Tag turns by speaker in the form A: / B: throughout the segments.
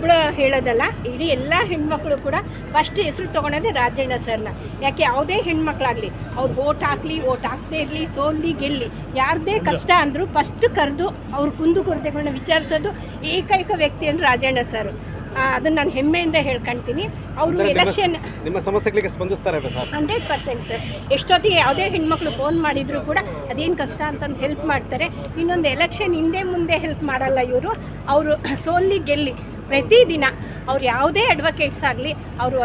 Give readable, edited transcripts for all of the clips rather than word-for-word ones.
A: ಒಬ್ಬಳು ಹೇಳೋದಲ್ಲ, ಇಡೀ ಎಲ್ಲ ಹೆಣ್ಮಕ್ಳು ಕೂಡ ಫಸ್ಟ್ ಹೆಸರು ತೊಗೊಳೋದೇ ರಾಜಣ್ಣ ಸರ್ನ. ಯಾಕೆ ಯಾವುದೇ ಹೆಣ್ಮಕ್ಳಾಗಲಿ ಅವ್ರು ಓಟ್ ಹಾಕಲಿ, ಓಟ್ ಹಾಕದೇ ಇರಲಿ, ಸೋಲ್ಲಿ ಗೆಲ್ಲಿ, ಯಾರದೇ ಕಷ್ಟ ಅಂದರೂ ಫಸ್ಟ್ ಕರೆದು ಅವ್ರ ಕುಂದುಕೊರತೆಗಳನ್ನ ವಿಚಾರಿಸೋದು ಏಕೈಕ ವ್ಯಕ್ತಿ ಅಂದರೆ ರಾಜಣ್ಣ ಸರ್. ಅದನ್ನು ನಾನು ಹೆಮ್ಮೆಯಿಂದ ಹೇಳ್ಕೊಳ್ತೀನಿ. ಅವರು ಎಲೆಕ್ಷನ್
B: ನಿಮ್ಮ ಸಮಸ್ಯೆಗಳಿಗೆ ಸ್ಪಂದಿಸ್ತಾರೆ
A: 100% ಸರ್. ಎಷ್ಟೊತ್ತಿಗೆ ಯಾವುದೇ ಹೆಣ್ಮಕ್ಳು ಫೋನ್ ಮಾಡಿದರೂ ಕೂಡ ಅದೇನು ಕಷ್ಟ ಅಂತಂದು ಹೆಲ್ಪ್ ಮಾಡ್ತಾರೆ. ಇನ್ನೊಂದು ಎಲೆಕ್ಷನ್ ಹಿಂದೆ ಮುಂದೆ ಹೆಲ್ಪ್ ಮಾಡಲ್ಲ ಇವರು. ಅವರು ಸೋಲ್ಲಿ ಗೆಲ್ಲಿ ಪ್ರತಿದಿನ ಅವ್ರು ಯಾವುದೇ ಅಡ್ವೊಕೇಟ್ಸ್ ಆಗಲಿ, ಅವರು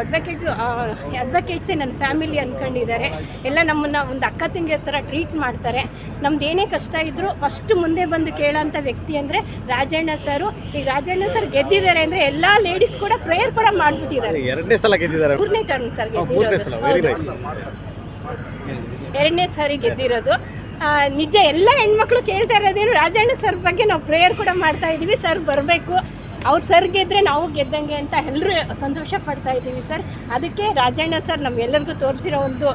A: ಅಡ್ವೊಕೇಟ್ಸೇ ನನ್ನ ಫ್ಯಾಮಿಲಿ ಅಂದ್ಕೊಂಡಿದ್ದಾರೆ. ಎಲ್ಲ ನಮ್ಮನ್ನು ಒಂದು ಅಕ್ಕ ತಂಗಿಯ ಥರ ಟ್ರೀಟ್ ಮಾಡ್ತಾರೆ. ನಮ್ದು ಏನೇ ಕಷ್ಟ ಇದ್ದರೂ ಫಸ್ಟ್ ಮುಂದೆ ಬಂದು ಕೇಳೋಂಥ ವ್ಯಕ್ತಿ ಅಂದರೆ ರಾಜಣ್ಣ ಸರು. ಈಗ ರಾಜಣ್ಣ ಸರ್ ಗೆದ್ದಿದ್ದಾರೆ ಅಂದರೆ ಎಲ್ಲ ಲೇಡೀಸ್ ಕೂಡ ಪ್ರೇಯರ್ ಕೂಡ ಮಾಡಿಬಿಟ್ಟಿದ್ದಾರೆ.
B: 2ನೇ ಸಲ ಗೆದ್ದಿದ್ದಾರೆ.
A: 3ನೇ ಟರ್ಮ್ ಸರ್ ಗೆದ್ದಿರೋದು. 2ನೇ ಸಾರಿ ಗೆದ್ದಿರೋದು. ನಿಜ ಎಲ್ಲ ಹೆಣ್ಮಕ್ಳು ಕೇಳ್ತಾ ಇರೋದೇನು ರಾಜಣ್ಣ ಸರ್ ಬಗ್ಗೆ ನಾವು ಪ್ರೇಯರ್ ಕೂಡ ಮಾಡ್ತಾ ಇದ್ದೀವಿ. ಸರ್ ಬರಬೇಕು, ಅವ್ರು ಸರ್ ಗೆದ್ದರೆ ನಾವು ಗೆದ್ದಂಗೆ ಅಂತ ಎಲ್ಲರೂ ಸಂತೋಷ ಪಡ್ತಾ ಇದ್ದೀವಿ ಸರ್. ಅದಕ್ಕೆ ರಾಜಣ್ಣ ಸರ್ ನಮ್ಮೆಲ್ಲರಿಗೂ ತೋರಿಸಿರೋ ಒಂದು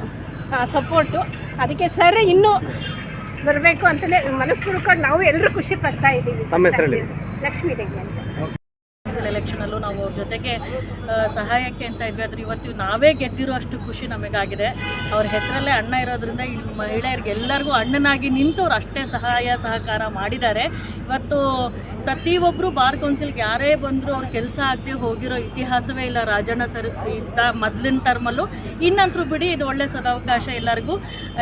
A: ಸಪೋರ್ಟು. ಅದಕ್ಕೆ ಸರ್ ಇನ್ನೂ ಬರಬೇಕು ಅಂತಲೇ ಮನಸ್ಪೂರ್ವಕವಾಗಿ ನಾವು ಎಲ್ಲರೂ ಖುಷಿ ಪಡ್ತಾ ಇದ್ದೀವಿ. ಲಕ್ಷ್ಮೀ ದೇವಿ ಅಂತ.
C: ಎಲೆಕ್ಷನಲ್ಲೂ ನಾವು ಅವ್ರ ಜೊತೆಗೆ ಸಹಾಯಕ್ಕೆ ಅಂತ ಇದ್ವಿ. ಆದರೆ ಇವತ್ತು ನಾವೇ ಗೆದ್ದಿರೋ ಅಷ್ಟು ಖುಷಿ ನಮಗಾಗಿದೆ. ಅವ್ರ ಹೆಸರಲ್ಲೇ ಅಣ್ಣ ಇರೋದ್ರಿಂದ ಇಲ್ಲಿ ಮಹಿಳೆಯರಿಗೆ ಎಲ್ಲರಿಗೂ ಅಣ್ಣನಾಗಿ ನಿಂತು ಅವ್ರು ಅಷ್ಟೇ ಸಹಾಯ ಸಹಕಾರ ಮಾಡಿದ್ದಾರೆ. ಇವತ್ತು ಪ್ರತಿಯೊಬ್ಬರು ಬಾರ್ ಕೌನ್ಸಿಲ್ಗೆ ಯಾರೇ ಬಂದರೂ ಅವ್ರ ಕೆಲಸ ಆಗದೆ ಹೋಗಿರೋ ಇತಿಹಾಸವೇ ಇಲ್ಲ ರಾಜಣ್ಣ ಸರ್ ಇದ್ದ ಮೊದಲಿನ ಟರ್ಮಲ್ಲೂ. ಇನ್ನಂತರೂ ಬಿಡಿ, ಇದು ಒಳ್ಳೆ ಸದಾವಕಾಶ ಎಲ್ಲರಿಗೂ.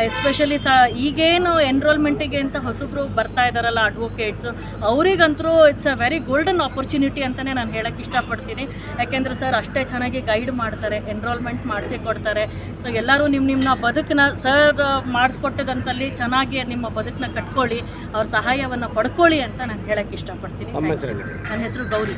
C: ಎಸ್ಪೆಷಲಿ ಈಗೇನು ಎನ್ರೋಲ್ಮೆಂಟಿಗೆ ಅಂತ ಹೊಸಬ್ರು ಬರ್ತಾ ಇದ್ದಾರಲ್ಲ ಅಡ್ವೊಕೇಟ್ಸು, ಅವರಿಗಂತರೂ it's a very golden opportunity ಅಂತಲೇ ನಾನು ಹೇಳೋಕ್ಕೆ ಇಷ್ಟಪಡ್ತೀನಿ. ಯಾಕೆಂದರೆ ಸರ್ ಅಷ್ಟೇ ಚೆನ್ನಾಗಿ ಗೈಡ್ ಮಾಡ್ತಾರೆ, ಎನ್ರೋಲ್ಮೆಂಟ್ ಮಾಡಿಸಿ ಕೊಡ್ತಾರೆ. ಸೊ ಎಲ್ಲರೂ ನಿಮ್ಮ ಬದುಕನ್ನ ಸರ್ ಮಾಡಿಸ್ಕೊಟ್ಟಿದಂತಲ್ಲಿ ಚೆನ್ನಾಗಿ ನಿಮ್ಮ ಬದುಕನ್ನ ಕಟ್ಕೊಳ್ಳಿ, ಅವ್ರ ಸಹಾಯವನ್ನು ಪಡ್ಕೊಳ್ಳಿ ಅಂತ ನಾನು ಹೇಳೋಕ್ಕೆ ಇಷ್ಟಪಡ್ತೀನಿ. ನನ್ನ ಹೆಸರು ಗೌರಿ.